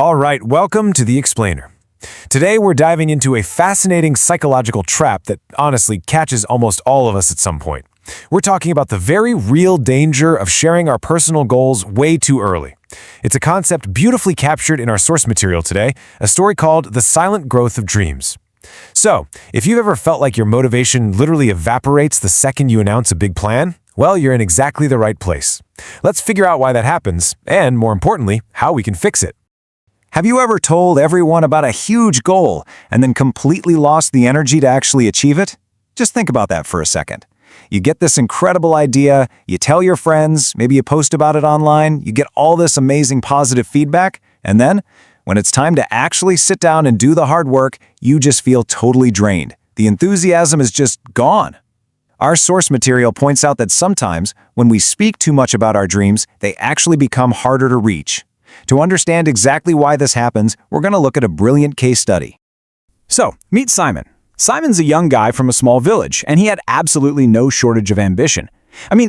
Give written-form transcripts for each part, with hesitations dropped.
All right, welcome to The Explainer. Today we're diving into a fascinating psychological trap that honestly catches almost all of us at some point. We're talking about the very real danger of sharing our personal goals way too early. It's a concept beautifully captured in our source material today, a story called The Silent Growth of Dreams. So, if you've ever felt like your motivation literally evaporates the second you announce a big plan, well, you're in exactly the right place. Let's figure out why that happens, and more importantly, how we can fix it. Have you ever told everyone about a huge goal and then completely lost the energy to actually achieve it? Just think about that for a second. You get this incredible idea, you tell your friends, maybe you post about it online, you get all this amazing positive feedback, and then, when it's time to actually sit down and do the hard work, you just feel totally drained. The enthusiasm is just gone. Our source material points out that sometimes, when we speak too much about our dreams, they actually become harder to reach. To understand exactly why this happens, we're going to look at a brilliant case study. So, meet Simon. Simon's a young guy from a small village, and he had absolutely no shortage of ambition.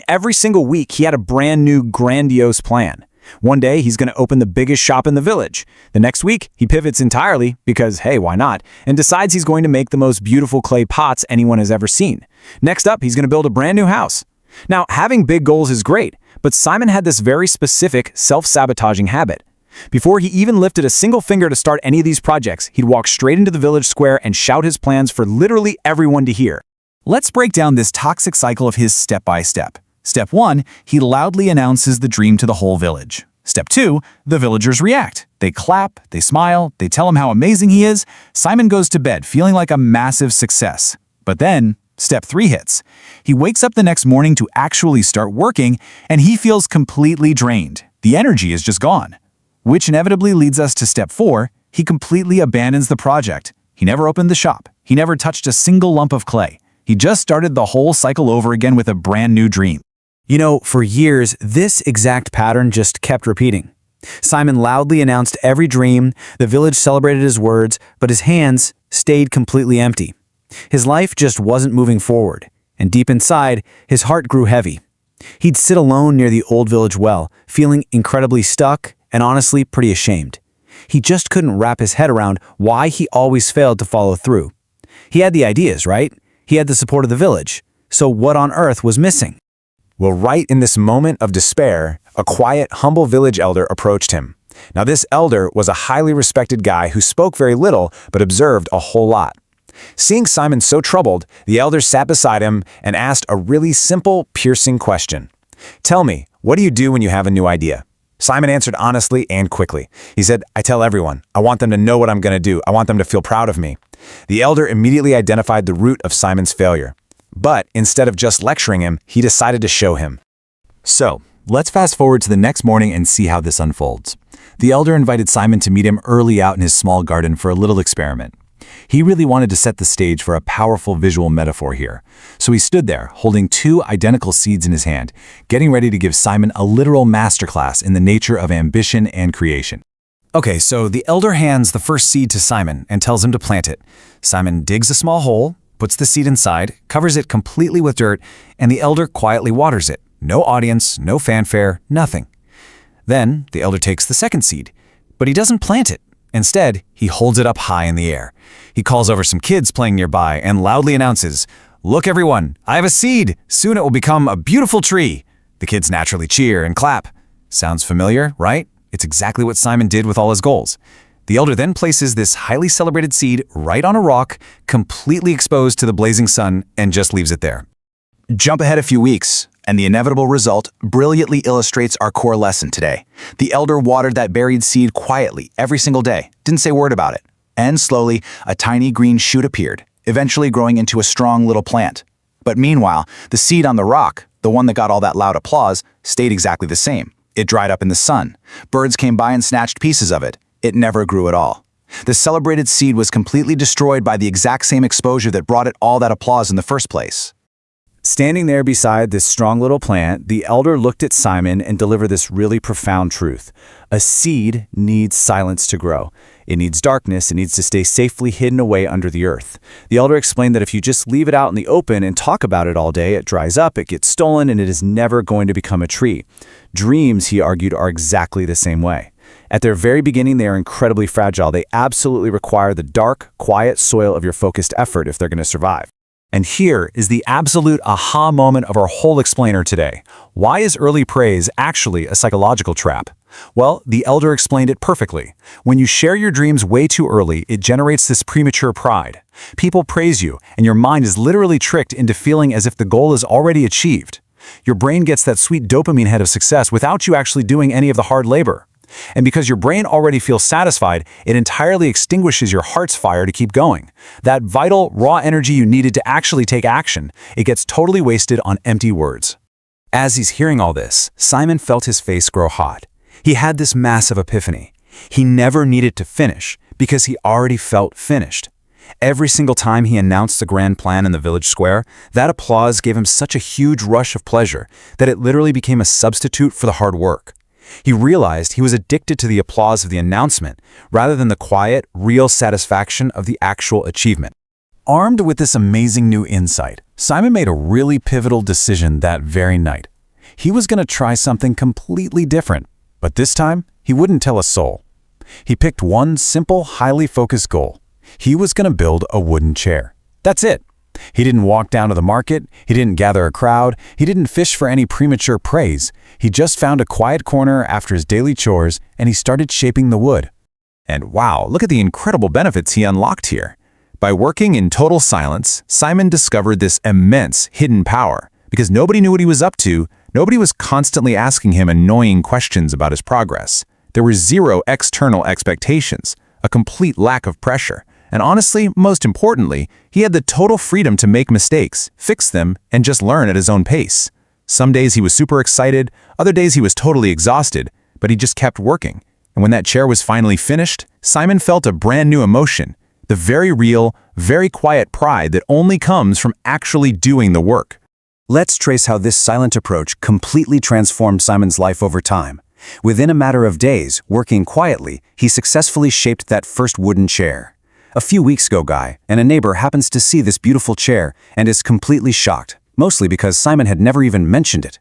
Every single week he had a brand new, grandiose plan. One day he's going to open the biggest shop in the village. The next week he pivots entirely, because hey, why not, and decides he's going to make the most beautiful clay pots anyone has ever seen. Next up, he's going to build a brand new house. Now, having big goals is great, but Simon had this very specific, self-sabotaging habit. Before he even lifted a single finger to start any of these projects, he'd walk straight into the village square and shout his plans for literally everyone to hear. Let's break down this toxic cycle of his step by step. Step 1, he loudly announces the dream to the whole village. Step 2, the villagers react. They clap, they smile, they tell him how amazing he is. Simon goes to bed feeling like a massive success. But then, Step 3 hits. He wakes up the next morning to actually start working, and he feels completely drained. The energy is just gone. Which inevitably leads us to Step 4. He completely abandons the project. He never opened the shop. He never touched a single lump of clay. He just started the whole cycle over again with a brand new dream. For years, this exact pattern just kept repeating. Simon loudly announced every dream, the village celebrated his words, but his hands stayed completely empty. His life just wasn't moving forward, and deep inside, his heart grew heavy. He'd sit alone near the old village well, feeling incredibly stuck and honestly pretty ashamed. He just couldn't wrap his head around why he always failed to follow through. He had the ideas, right? He had the support of the village. So what on earth was missing? Well, right in this moment of despair, a quiet, humble village elder approached him. Now, this elder was a highly respected guy who spoke very little but observed a whole lot. Seeing Simon so troubled, the elder sat beside him and asked a really simple, piercing question. "Tell me, what do you do when you have a new idea?" Simon answered honestly and quickly. He said, "I tell everyone. I want them to know what I'm going to do. I want them to feel proud of me." The elder immediately identified the root of Simon's failure. But instead of just lecturing him, he decided to show him. So, let's fast forward to the next morning and see how this unfolds. The elder invited Simon to meet him early out in his small garden for a little experiment. He really wanted to set the stage for a powerful visual metaphor here. So he stood there, holding 2 identical seeds in his hand, getting ready to give Simon a literal masterclass in the nature of ambition and creation. Okay, so the elder hands the first seed to Simon and tells him to plant it. Simon digs a small hole, puts the seed inside, covers it completely with dirt, and the elder quietly waters it. No audience, no fanfare, nothing. Then the elder takes the second seed, but he doesn't plant it. Instead, he holds it up high in the air. He calls over some kids playing nearby and loudly announces, "Look everyone, I have a seed! Soon it will become a beautiful tree!" The kids naturally cheer and clap. Sounds familiar, right? It's exactly what Simon did with all his goals. The elder then places this highly celebrated seed right on a rock, completely exposed to the blazing sun, and just leaves it there. Jump ahead a few weeks, and the inevitable result brilliantly illustrates our core lesson today. The elder watered that buried seed quietly every single day, didn't say a word about it. And slowly, a tiny green shoot appeared, eventually growing into a strong little plant. But meanwhile, the seed on the rock, the one that got all that loud applause, stayed exactly the same. It dried up in the sun. Birds came by and snatched pieces of it. It never grew at all. The celebrated seed was completely destroyed by the exact same exposure that brought it all that applause in the first place. Standing there beside this strong little plant, the elder looked at Simon and delivered this really profound truth. A seed needs silence to grow. It needs darkness. It needs to stay safely hidden away under the earth. The elder explained that if you just leave it out in the open and talk about it all day, it dries up, it gets stolen, and it is never going to become a tree. Dreams, he argued, are exactly the same way. At their very beginning, they are incredibly fragile. They absolutely require the dark, quiet soil of your focused effort if they're going to survive. And here is the absolute aha moment of our whole explainer today. Why is early praise actually a psychological trap? Well, the elder explained it perfectly. When you share your dreams way too early, it generates this premature pride. People praise you, and your mind is literally tricked into feeling as if the goal is already achieved. Your brain gets that sweet dopamine hit of success without you actually doing any of the hard labor. And because your brain already feels satisfied, it entirely extinguishes your heart's fire to keep going. That vital, raw energy you needed to actually take action, it gets totally wasted on empty words. As he's hearing all this, Simon felt his face grow hot. He had this massive epiphany. He never needed to finish because he already felt finished. Every single time he announced the grand plan in the village square, that applause gave him such a huge rush of pleasure that it literally became a substitute for the hard work. He realized he was addicted to the applause of the announcement rather than the quiet, real satisfaction of the actual achievement. Armed with this amazing new insight, Simon made a really pivotal decision that very night. He was going to try something completely different, but this time, he wouldn't tell a soul. He picked one simple, highly focused goal. He was going to build a wooden chair. That's it. He didn't walk down to the market, he didn't gather a crowd, he didn't fish for any premature praise. He just found a quiet corner after his daily chores and he started shaping the wood. And wow, look at the incredible benefits he unlocked here. By working in total silence, Simon discovered this immense hidden power. Because nobody knew what he was up to, nobody was constantly asking him annoying questions about his progress. There were zero external expectations, a complete lack of pressure. And honestly, most importantly, he had the total freedom to make mistakes, fix them, and just learn at his own pace. Some days he was super excited, other days he was totally exhausted, but he just kept working. And when that chair was finally finished, Simon felt a brand new emotion, the very real, very quiet pride that only comes from actually doing the work. Let's trace how this silent approach completely transformed Simon's life over time. Within a matter of days, working quietly, he successfully shaped that first wooden chair. A few weeks go by, and a neighbor happens to see this beautiful chair and is completely shocked, mostly because Simon had never even mentioned it.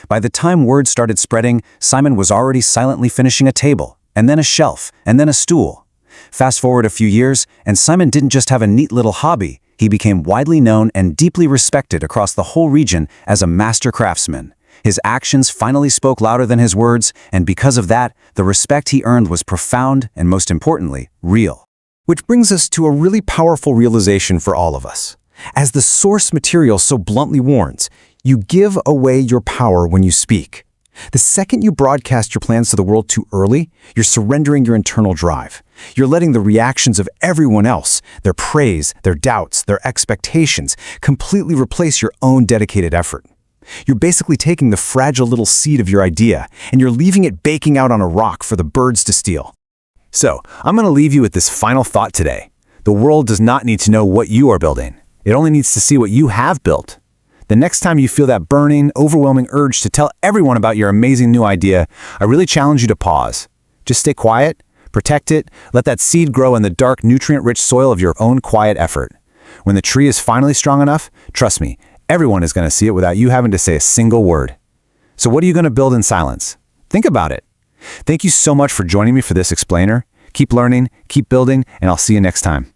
By the time word started spreading, Simon was already silently finishing a table, and then a shelf, and then a stool. Fast forward a few years, and Simon didn't just have a neat little hobby, he became widely known and deeply respected across the whole region as a master craftsman. His actions finally spoke louder than his words, and because of that, the respect he earned was profound and, most importantly, real. Which brings us to a really powerful realization for all of us. As the source material so bluntly warns, you give away your power when you speak. The second you broadcast your plans to the world too early, you're surrendering your internal drive. You're letting the reactions of everyone else, their praise, their doubts, their expectations, completely replace your own dedicated effort. You're basically taking the fragile little seed of your idea, and you're leaving it baking out on a rock for the birds to steal. So, I'm going to leave you with this final thought today. The world does not need to know what you are building. It only needs to see what you have built. The next time you feel that burning, overwhelming urge to tell everyone about your amazing new idea, I really challenge you to pause. Just stay quiet, protect it, let that seed grow in the dark, nutrient-rich soil of your own quiet effort. When the tree is finally strong enough, trust me, everyone is going to see it without you having to say a single word. So what are you going to build in silence? Think about it. Thank you so much for joining me for this explainer. Keep learning, keep building, and I'll see you next time.